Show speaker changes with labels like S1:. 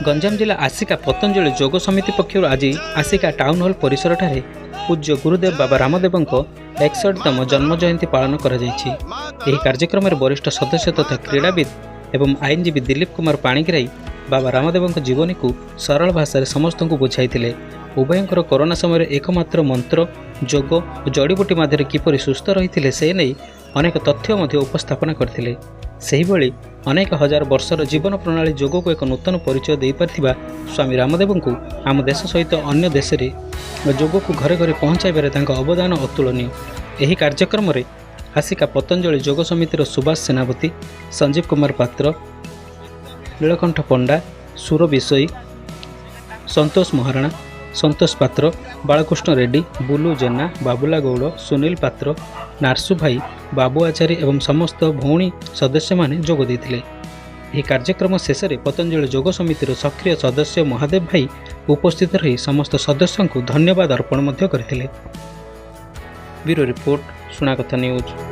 S1: गंजाम जिला आसिका पतंजलि जोग समिति पक्षर आज आसिका टाउन हॉल परिसर ठारे पूज्य गुरुदेव बाबा रामदेव 61तम जन्म जयंती पालन कर कार्यक्रम में वरिष्ठ सदस्य तथा क्रीड़ाविद एवं आईनजीवी दिलीप कुमार पाणिग्राही बाबा रामदेव जीवनी को सरल भाषा समस्त को बुझाई। उभयंकर कोरोना समय एकमात्र मंत्र जोग और जड़ीबूटी मध्य किपरि सुस्थ रही से नहीं अनेक तथ्य उपस्थापन करते। सेहिभଳି अनेक हजार वर्षर जीवन प्रणाली जोग को एक नूतन परिचय दे पार्थिबा स्वामी रामदेव को आम देश सहित अन्य देश में जोग को घरे घरे पहुँचाइबारे तांका अवदान अतुलनीय। एही कार्यक्रम में आसिका पतंजलि जोग समितिर सुभाष सेनापति, संजीव कुमार पात्र, नीलकंठ पंडा, सुर विषयी, संतोष महाराणा, संतोष पात्र, बालकृष्ण रेड्डी, बुलू जेना, बाबुला गौड़, सुनील पात्र, नारसू भाई, बाबू आचार्य एवं समस्त भौणी सदस्य माने जोग देथिले। यह कार्यक्रम शेष में पतंजलि जोग समितिर सक्रिय सदस्य महादेव भाई उपस्थित रही समस्त सदस्यों को धन्यवाद अर्पण करथिले। Bureau report Sunakatha news.